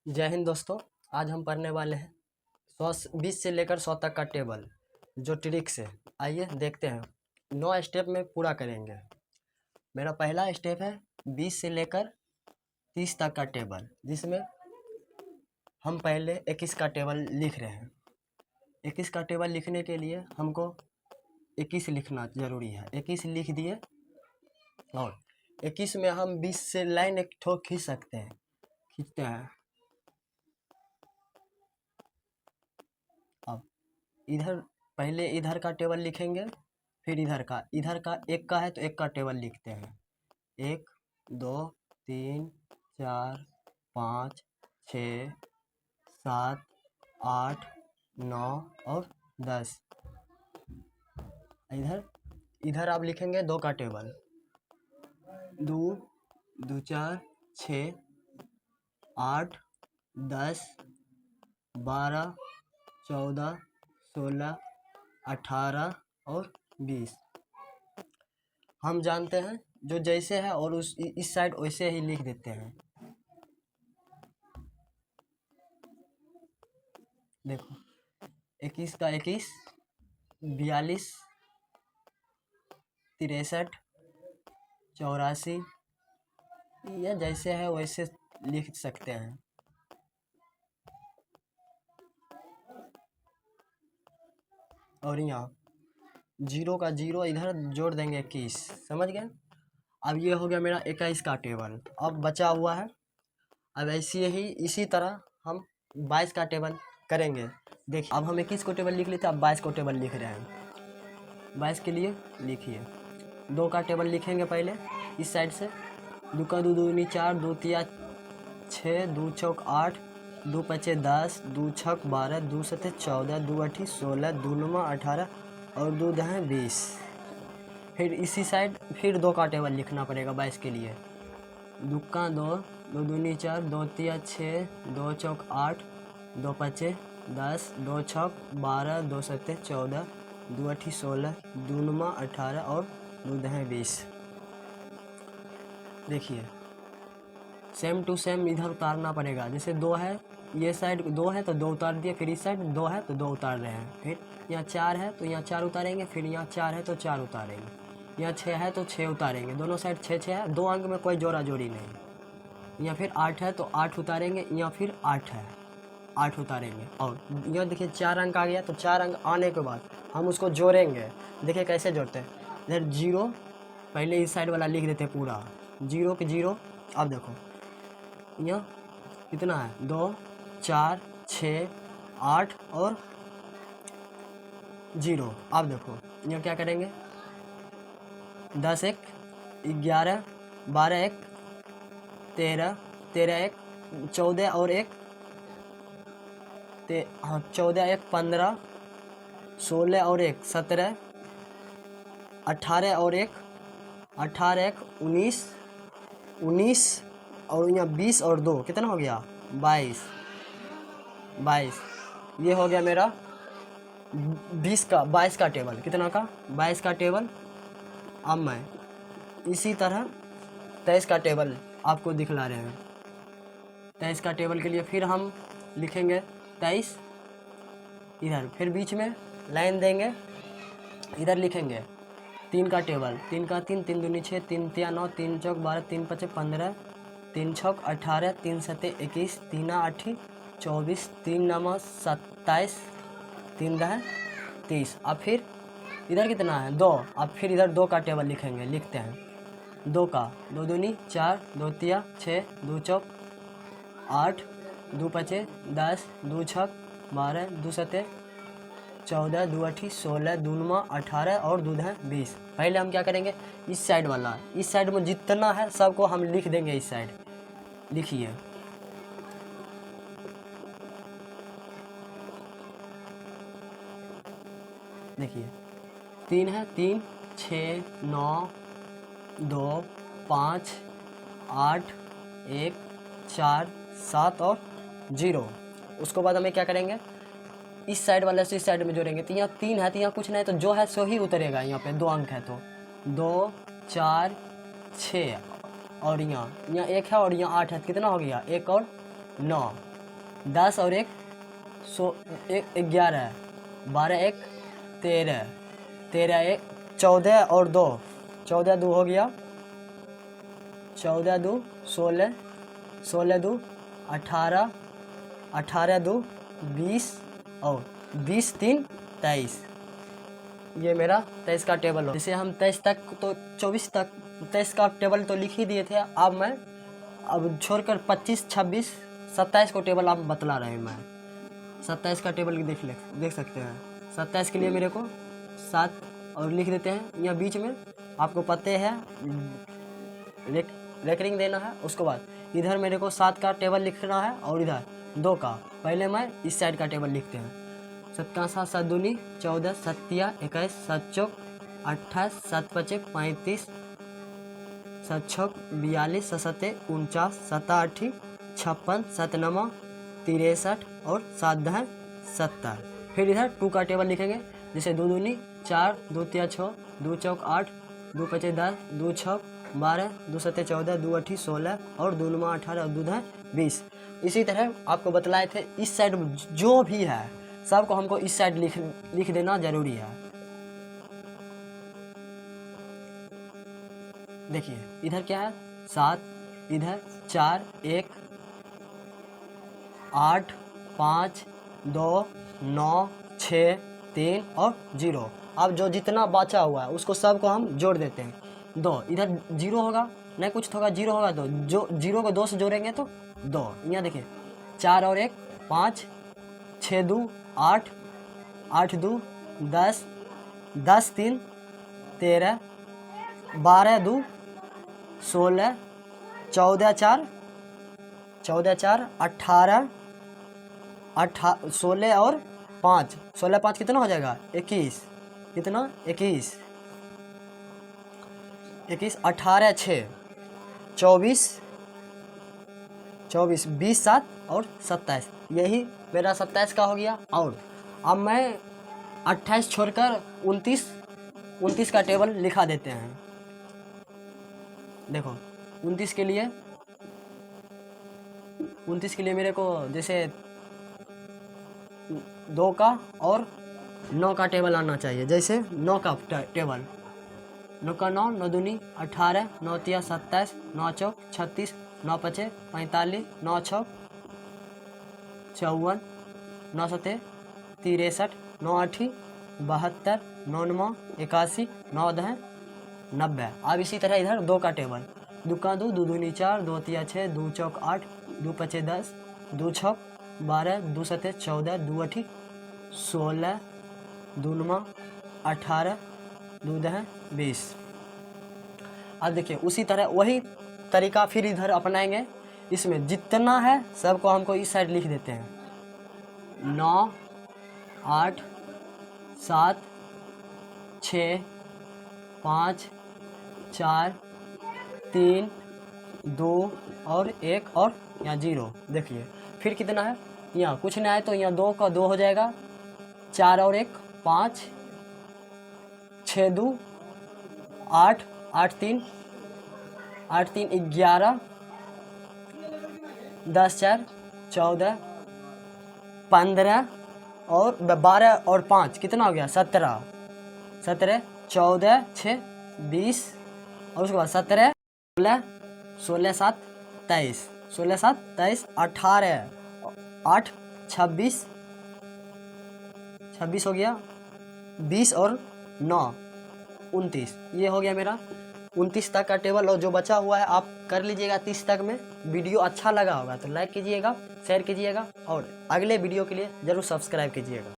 जय हिंद दोस्तों। आज हम पढ़ने वाले हैं 20 से लेकर 100 तक का टेबल जो ट्रिक्स है। आइए देखते हैं। 9 स्टेप में पूरा करेंगे। मेरा पहला स्टेप है 20 से लेकर 30 तक का टेबल, जिसमें हम पहले 21 का टेबल लिख रहे हैं। 21 का टेबल लिखने के लिए हमको 21 लिखना ज़रूरी है। 21 लिख दिए और 21 में हम 20 से लाइन एक ठोक खींच सकते हैं। खींचते हैं। अब इधर पहले इधर का टेबल लिखेंगे, फिर इधर का एक का है तो एक का टेबल लिखते हैं। 1 2 3 4 5 6 7 8 9 और 10। इधर आप लिखेंगे 2 का टेबल। 2 2 4 6 8 10 12 14 16 18 और 20। हम जानते हैं जो जैसे है और इस साइड वैसे ही लिख देते हैं। देखो 21 का 21, 42 63 84, यह जैसे है वैसे लिख सकते हैं। और यहाँ 0 का 0 इधर जोड़ देंगे 21। समझ गए। अब ये हो गया मेरा 21 का टेबल। अब बचा हुआ है। अब ऐसे ही इसी तरह हम 22 का टेबल करेंगे। देखिए अब हम 21 को टेबल लिख लेते हैं, अब 22 को टेबल लिख रहे हैं। 22 के लिए लिखिए 2 का टेबल लिखेंगे पहले इस साइड से। 2 का 2 दूनी 4, 2 तिया 6, 2 चौक 8, 2 पचे 10, 2 छक 12, 2 सते 14, 2 अठी 16, 2 नुमा 18 और 2 दहें 20। फिर इसी साइड फिर 2 का टेबल लिखना पड़ेगा 22 के लिए। 2 का 2, 2 दूनी 4, 2 तिया 6, 2 चौक 8, 2 पचे 10, 2 छक 12, 2 सते 14, 2 अठी 16, 2 नुमा 18 और 2 दहें 20। देखिए सेम टू सेम इधर उतारना पड़ेगा। जैसे 2 है, ये साइड 2 है तो 2 उतार दिए, फिर इस साइड 2 है तो 2 उतार रहे हैं। फिर यहाँ 4 है तो यहाँ 4 उतारेंगे, फिर यहाँ 4 है तो 4 उतारेंगे। यहाँ 6 है तो 6 उतारेंगे। दोनों साइड 6 है, 2 अंक में कोई जोड़ा जोड़ी नहीं। यहाँ फिर 8 है तो 8 उतारेंगे, यहाँ फिर 8 है 8 उतारेंगे। और यहाँ देखिए 4 अंक आ गया, तो 4 अंक आने के बाद हम उसको जोड़ेंगे। देखिए कैसे जोड़ते हैं। इधर 0 पहले इस साइड वाला लिख देते हैं पूरा, 0 के 0। अब देखो यहाँ कितना है, 2 4 6 8 और 0। अब देखो यहाँ क्या करेंगे, 10 1 11 12 1 13 13 1 14 और 1 14 1 15 16 और 1 17 18 और 1 18 1 19 19 और यहाँ 20 और 2 कितना हो गया, 22। ये हो गया मेरा 22 का टेबल। कितना का, 22 का टेबल। अब मैं इसी तरह 23 का टेबल आपको दिखला रहे हैं। 23 का टेबल के लिए फिर हम लिखेंगे 23 इधर, फिर बीच में लाइन देंगे। इधर लिखेंगे 3 का टेबल। 3 का 3, 3 दूनी 6, 3 तिया 9, 3 चौक 12, 3 पचे 15, 3 छक 18, 3 सते 21, 3 आठी 24, 3 नमा 27, 3 दह 30। अब फिर इधर कितना है, 2। अब फिर इधर 2 का टेबल लिखेंगे। लिखते हैं 2 का 2 दूनी 4, 2 तिया 6, 2 चौक 8, 2 पचे 10, 2 छक 12, 2 सते 14, 2 अठी 16, 2 नुमा 18 और 2 दह 20। पहले हम क्या करेंगे, इस साइड वाला, इस साइड में जितना है सबको हम लिख देंगे इस साइड। लिखिए देखिए 3 है, 3 6 9 2 5 8 1 4 7 और 0। उसके बाद हमें क्या करेंगे, इस साइड वाले से इस साइड में जोड़ेंगे। तो यहाँ 3 है तो यहाँ कुछ नहीं, तो जो है सो ही उतरेगा। यहाँ पे 2 अंक है तो 2 4 6 और यहाँ 1 है और यहाँ 8 है। कितना हो गया, 1 और 9। 10 और 1 11, 12 1 13, 13 1 14 और 2, 14 2 हो गया, 14 2 16, 16 2 18, 18 2 20 और 20 3 23। ये मेरा 23 का टेबल हो। जैसे हम 23 तक तो 24 तक 23 का टेबल तो लिख ही दिए थे। अब छोड़कर 25 26 27 को टेबल आप बतला रहे हैं। मैं 27 का टेबल देख सकते हैं। 27 के लिए मेरे को 7 और लिख देते हैं यहाँ बीच में। आपको पता है रेकरिंग देना है। उसके बाद इधर मेरे को 7 का टेबल लिखना है और इधर 2 का। पहले मैं इस साइड का टेबल लिखते हैं। 7 का 7 7 दूनी 14, 7 21, 7 चौक 28, 7 पचे 35, 7 छक 42, 7 सते 49, 7 8 56, 7 9 63 और 7 10 70। फिर इधर 2 का टेबल लिखेंगे। जैसे 2 दूनी 4, 2 3 6, 2 चौक 8, 2 पचे 10, 2 छक 12, 2 सते 14, 2 8 16 और 2 9 18 और 2 10 20। इसी तरह आपको बतलाए थे इस साइड जो भी है सबको हमको इस साइड लिख देना जरूरी है। देखिए इधर क्या है 7, इधर 4 1 8 5 2 9 6 3 और 0। अब जो जितना बचा हुआ है उसको सबको हम जोड़ देते हैं। 2 इधर 0 होगा, नहीं कुछ होगा 0 होगा तो जो 0 को 2 से जोड़ेंगे तो 2। यहाँ देखिए 4 और 1 5, 6 2 8, 8 2 10, 10 3 13, 12 2 16, 14 4 18 16 और 5, 16 5 कितना हो जाएगा 21। कितना 21 18 6 24 20 7 और 27। यही मेरा 27 का हो गया। और अब मैं 28 छोड़कर 29 का टेबल लिखा देते हैं। देखो 29 के लिए मेरे को जैसे 2 का और 9 का टेबल आना चाहिए। जैसे 9 का टेबल 9 का 9 9 दूनी 18, 9 तिया 27, 9 चौक 36, 9 पचे 45, 9 छक 54, 9 सते 63, 9 8 72, 9 9 81, 9 10 90। अब इसी तरह इधर 2 का टेबल 2 का 2 2 दूनी 4, 2 तिया 6, 2 चौक 8, 2 पचे 10, 2 छक 12, 2 सते 14, 2 8 16, 2 9 18, 2 10 20। अब देखिए उसी तरह वही तरीका फिर इधर अपनाएंगे। इसमें जितना है सबको हमको इस साइड लिख देते हैं। 9 8 7 6 5 4 3 2 और 1 और यहाँ 0। देखिए फिर कितना है, यहाँ कुछ नहीं है तो यहाँ 2 का 2 हो जाएगा। 4 और 1 5, 6 2 8, 8 3 11, 10 4 14 15 और 12 और 5 कितना हो गया 17, 14 6 20 और उसके बाद 17 16 7 23, 16 7 23 18 8 26 हो गया, 20 और 9 29। ये हो गया मेरा 29 तक का टेबल। और जो बचा हुआ है आप कर लीजिएगा 30 तक में। वीडियो अच्छा लगा होगा तो लाइक कीजिएगा, शेयर कीजिएगा और अगले वीडियो के लिए ज़रूर सब्सक्राइब कीजिएगा।